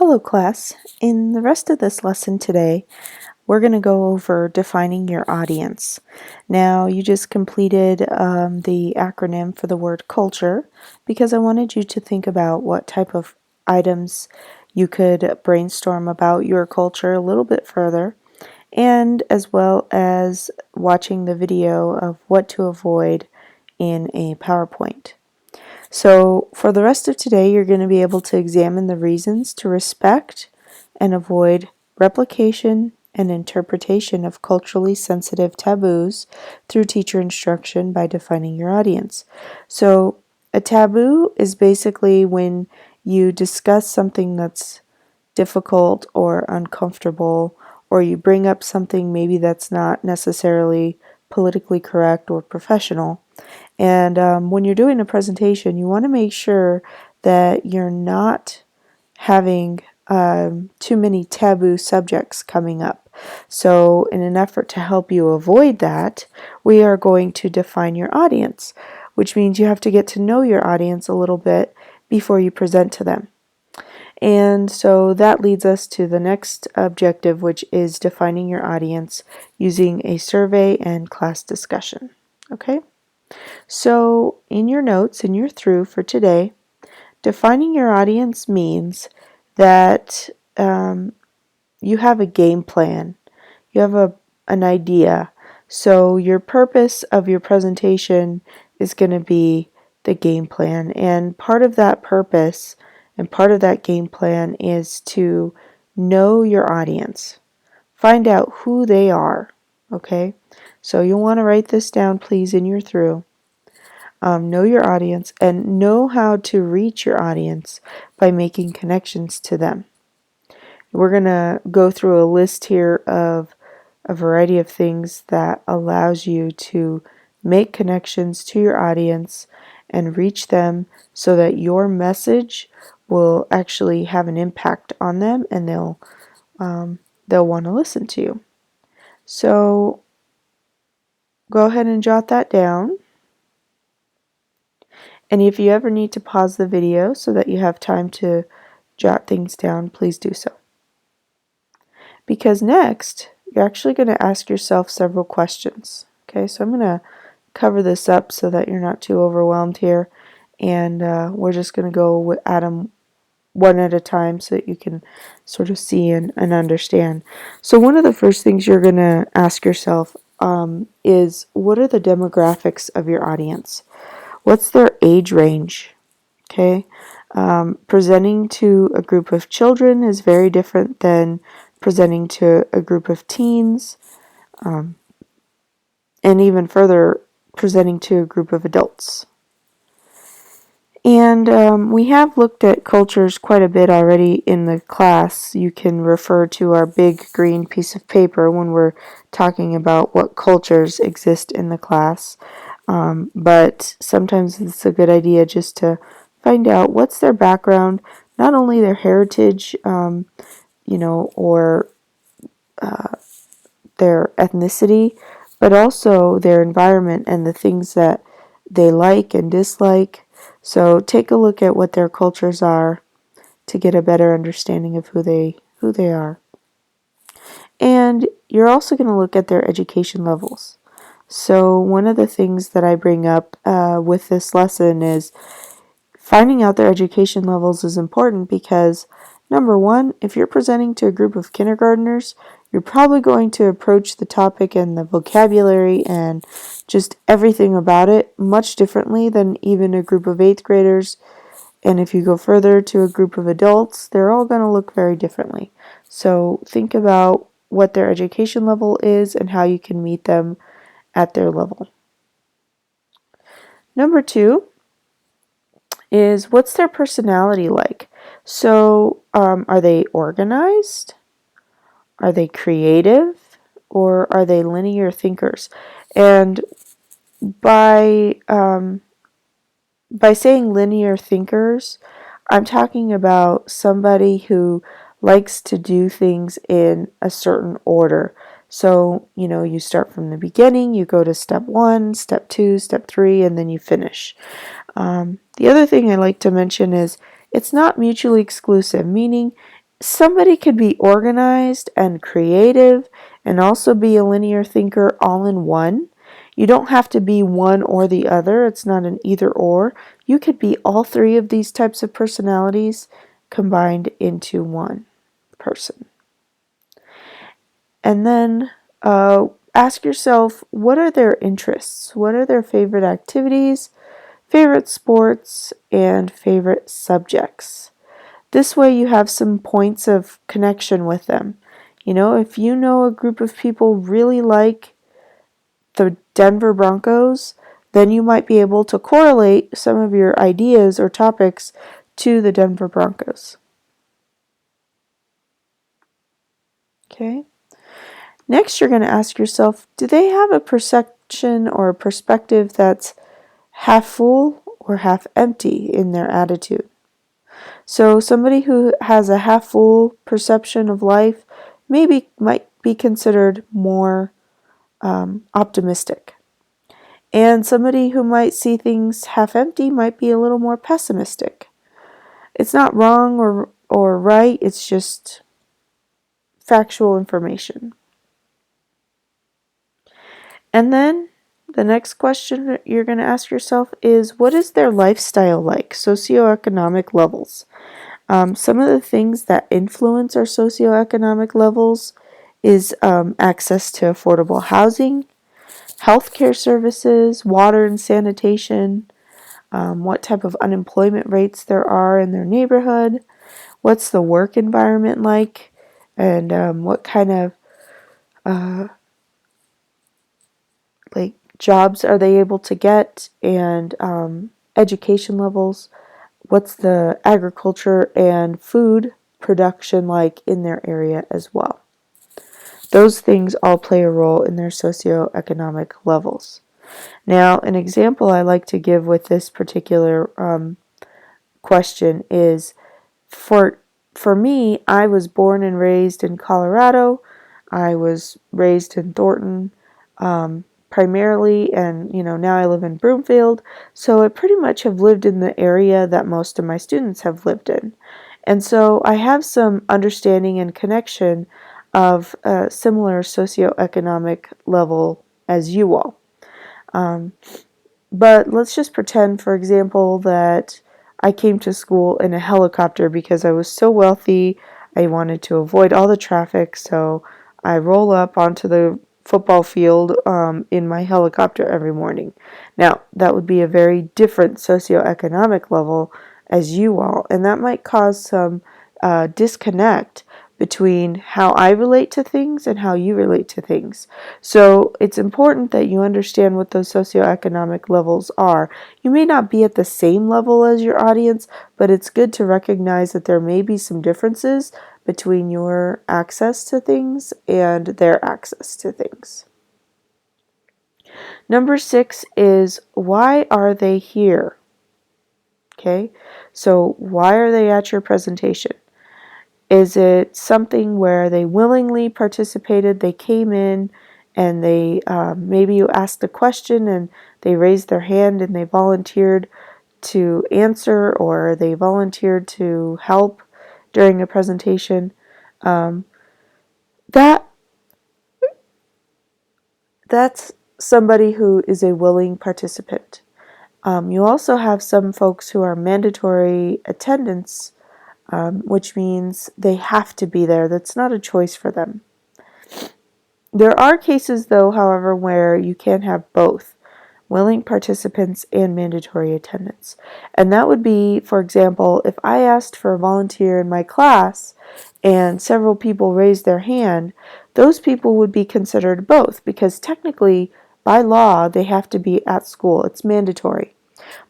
Hello class. In the rest of this lesson today, we're going to go over defining your audience. Now you just completed the acronym for the word culture because I wanted you to think about what type of items you could brainstorm about your culture a little bit further, and as well as watching the video of what to avoid in a PowerPoint. So for the rest of today, you're going to be able to examine the reasons to respect and avoid replication and interpretation of culturally sensitive taboos through teacher instruction by defining your audience. So a taboo is basically when you discuss something that's difficult or uncomfortable, or you bring up something maybe that's not necessarily politically correct or professional. And when you're doing a presentation, you want to make sure that you're not having too many taboo subjects coming up. So in an effort to help you avoid that, we are going to define your audience, which means you have to get to know your audience a little bit before you present to them. And so that leads us to the next objective, which is defining your audience using a survey and class discussion. Okay? So in your notes, and you're through for today, defining your audience means that you have a game plan. You have an idea. So your purpose of your presentation is going to be the game plan. And part of that purpose and part of that game plan is to know your audience. Find out who they are. Okay? So you'll want to write this down, please, and you're through. Know your audience and know how to reach your audience by making connections to them. We're going to go through a list here of a variety of things that allows you to make connections to your audience and reach them so that your message will actually have an impact on them, and they'll want to listen to you. So go ahead and jot that down. And if you ever need to pause the video so that you have time to jot things down, please do so. Because next, you're actually going to ask yourself several questions. Okay, so I'm going to cover this up so that you're not too overwhelmed here. And we're just going to go at them one at a time so that you can sort of see and understand. So one of the first things you're going to ask yourself is, what are the demographics of your audience? What's their age range? Okay, presenting to a group of children is very different than presenting to a group of teens, and even further, presenting to a group of adults. And we have looked at cultures quite a bit already in the class. You can refer to our big green piece of paper when we're talking about what cultures exist in the class. But sometimes it's a good idea just to find out what's their background, not only their heritage, or their ethnicity, but also their environment and the things that they like and dislike. So take a look at what their cultures are to get a better understanding of who they are. And you're also going to look at their education levels. So one of the things that I bring up with this lesson is finding out their education levels is important because, number one, if you're presenting to a group of kindergartners, you're probably going to approach the topic and the vocabulary and just everything about it much differently than even a group of 8th graders. And if you go further to a group of adults, they're all going to look very differently. So think about what their education level is and how you can meet them at their level. Number two is, what's their personality like? So are they organized? Are they creative? Or are they linear thinkers? And by saying linear thinkers, I'm talking about somebody who likes to do things in a certain order. So, you start from the beginning, you go to step 1, step 2, step 3, and then you finish. The other thing I like to mention is it's not mutually exclusive, meaning Somebody could be organized and creative and also be a linear thinker all in one. You don't have to be one or the other. It's not an either or. You could be all three of these types of personalities combined into one person. And then ask yourself, what are their interests? What are their favorite activities, favorite sports, and favorite subjects? This way you have some points of connection with them. You know, if you know a group of people really like the Denver Broncos, then you might be able to correlate some of your ideas or topics to the Denver Broncos. Okay. Next, you're going to ask yourself, do they have a perception or a perspective that's half full or half empty in their attitude? So somebody who has a half full perception of life might be considered more optimistic. And somebody who might see things half empty might be a little more pessimistic. It's not wrong or right, it's just factual information. And then the next question you're going to ask yourself is, what is their lifestyle like? Socioeconomic levels. Some of the things that influence our socioeconomic levels is access to affordable housing, healthcare services, water and sanitation, what type of unemployment rates there are in their neighborhood, what's the work environment like, and what kind of like jobs are they able to get, and education levels. What's the agriculture and food production like in their area as well? Those things all play a role in their socioeconomic levels. Now, an example I like to give with this particular question is, for me, I was born and raised in Colorado. I was raised in Thornton primarily, and now I live in Broomfield. So I pretty much have lived in the area that most of my students have lived in. And so I have some understanding and connection of a similar socioeconomic level as you all. But let's just pretend, for example, that I came to school in a helicopter because I was so wealthy. I wanted to avoid all the traffic, so I roll up onto the football field in my helicopter every morning. Now, that would be a very different socioeconomic level as you all, and that might cause some disconnect between how I relate to things and how you relate to things. So it's important that you understand what those socioeconomic levels are. You may not be at the same level as your audience, but it's good to recognize that there may be some differences between your access to things and their access to things. Number 6 is, why are they here? Okay, so why are they at your presentation? Is it something where they willingly participated, they came in and they maybe you asked a question and they raised their hand and they volunteered to answer, or they volunteered to help during a presentation? That that's somebody who is a willing participant. You also have some folks who are mandatory attendance, which means they have to be there. That's not a choice for them. There are cases, though, however, where you can have both willing participants and mandatory attendance. And that would be, for example, if I asked for a volunteer in my class and several people raised their hand, those people would be considered both, because technically, by law, they have to be at school. It's mandatory.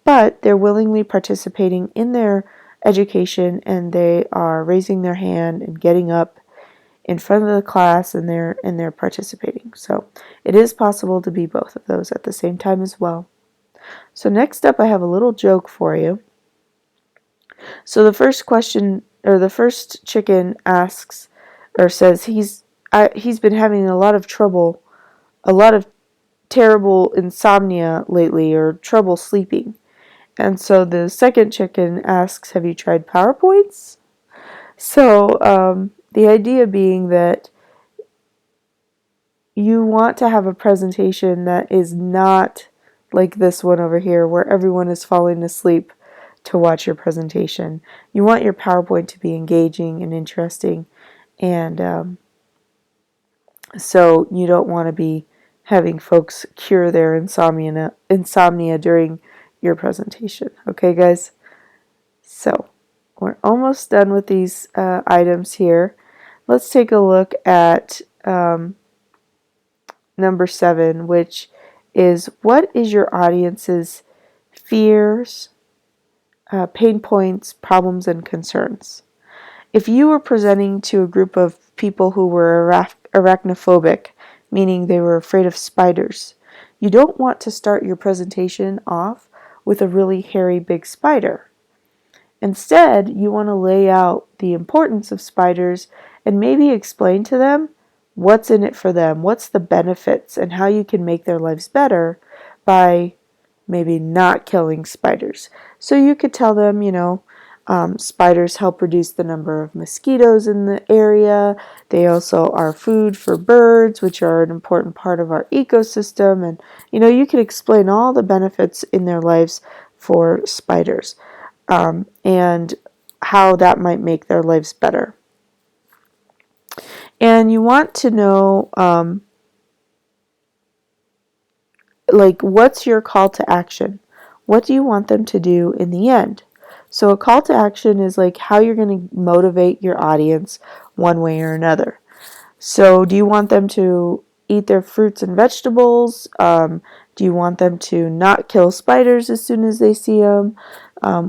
But they're willingly participating in their education, and they are raising their hand and getting up in front of the class, and they're participating. So it is possible to be both of those at the same time as well. So next up, I have a little joke for you. So the first question, or the first chicken asks, or says he's been having a lot of trouble, a lot of terrible insomnia lately, or trouble sleeping. And so the second chicken asks, have you tried PowerPoints? So the idea being that you want to have a presentation that is not like this one over here where everyone is falling asleep to watch your presentation. You want your PowerPoint to be engaging and interesting, and so you don't want to be having folks cure their insomnia during your presentation. Okay, guys? So we're almost done with these items here. Let's take a look at number 7, which is what is your audience's fears, pain points, problems, and concerns? If you were presenting to a group of people who were arachnophobic, meaning they were afraid of spiders, you don't want to start your presentation off with a really hairy big spider. Instead, you want to lay out the importance of spiders and maybe explain to them what's in it for them, what's the benefits, and how you can make their lives better by maybe not killing spiders. So you could tell them, spiders help reduce the number of mosquitoes in the area. They also are food for birds, which are an important part of our ecosystem. And, you could explain all the benefits in their lives for spiders, and how that might make their lives better. And you want to know, what's your call to action? What do you want them to do in the end? So a call to action is like how you're going to motivate your audience one way or another. So do you want them to eat their fruits and vegetables? Do you want them to not kill spiders as soon as they see them?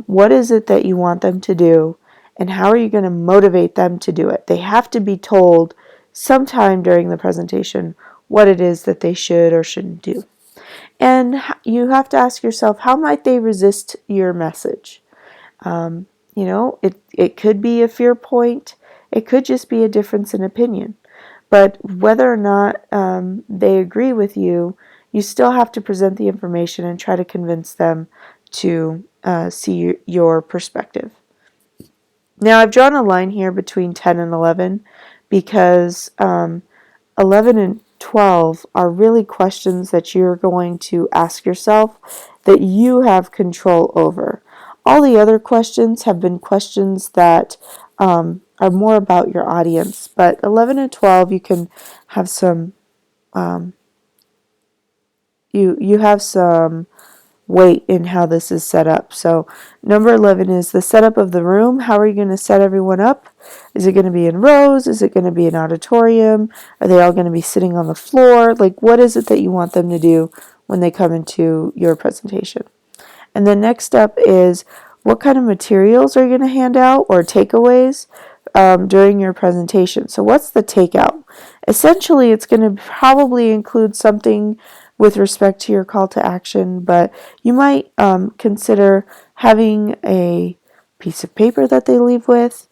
What is it that you want them to do? And how are you going to motivate them to do it? They have to be told sometime during the presentation what it is that they should or shouldn't do. And you have to ask yourself, how might they resist your message? It could be a fear point. It could just be a difference in opinion. But whether or not they agree with you, you still have to present the information and try to convince them to see your perspective. Now, I've drawn a line here between 10 and 11 because 11 and 12 are really questions that you're going to ask yourself that you have control over. All the other questions have been questions that are more about your audience, but 11 and 12 you can have some you have some weight in how this is set up. So number 11 is the setup of the room. How are you going to set everyone up? Is it going to be in rows? Is it going to be an auditorium? Are they all going to be sitting on the floor? What is it that you want them to do when they come into your presentation? And then next up is what kind of materials are you going to hand out or takeaways during your presentation? So what's the takeout? Essentially, it's going to probably include something with respect to your call to action, but you might consider having a piece of paper that they leave with.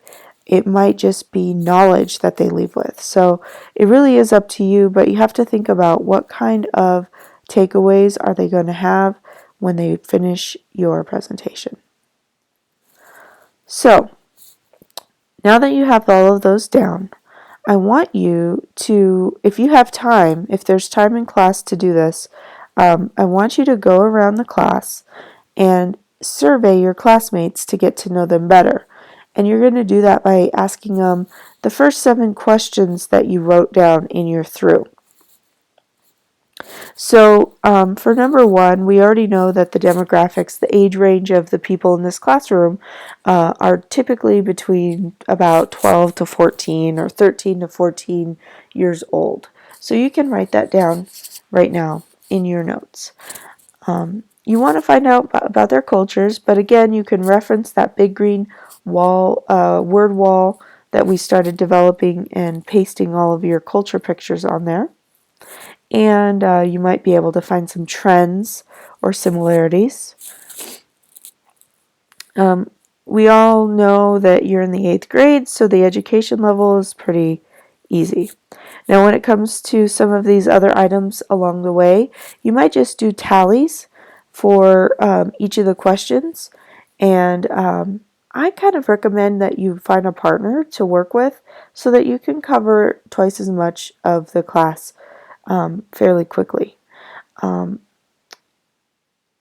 It might just be knowledge that they leave with. So it really is up to you, but you have to think about what kind of takeaways are they going to have when they finish your presentation. So now that you have all of those down, I want you to, if you have time, if there's time in class to do this, I want you to go around the class and survey your classmates to get to know them better. And you're going to do that by asking them the first 7 questions that you wrote down in your through. So for number 1, we already know that the demographics, the age range of the people in this classroom are typically between about 12 to 14 or 13 to 14 years old. So you can write that down right now in your notes. You want to find out about their cultures, but again, you can reference that big green wall, word wall that we started developing and pasting all of your culture pictures on there. And you might be able to find some trends or similarities. We all know that you're in the 8th grade, so the education level is pretty easy. Now, when it comes to some of these other items along the way, you might just do tallies for each of the questions, and I kind of recommend that you find a partner to work with so that you can cover twice as much of the class fairly quickly.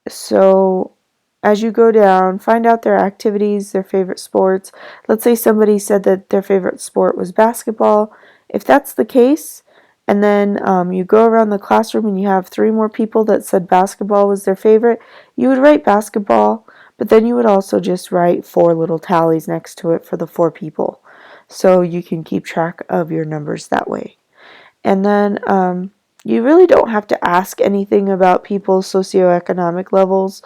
So as you go down, find out their activities, their favorite sports. Let's say somebody said that their favorite sport was basketball. If that's the case, and then you go around the classroom and you have 3 more people that said basketball was their favorite, you would write basketball, but then you would also just write 4 little tallies next to it for the 4 people. So you can keep track of your numbers that way. And then you really don't have to ask anything about people's socioeconomic levels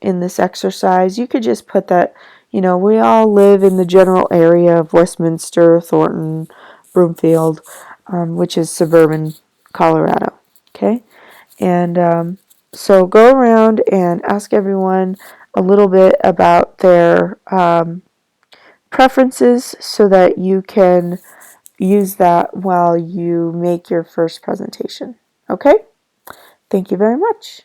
in this exercise. You could just put that, we all live in the general area of Westminster, Thornton, Broomfield, which is suburban Colorado. Okay? And so go around and ask everyone a little bit about their preferences so that you can use that while you make your first presentation. Okay? Thank you very much.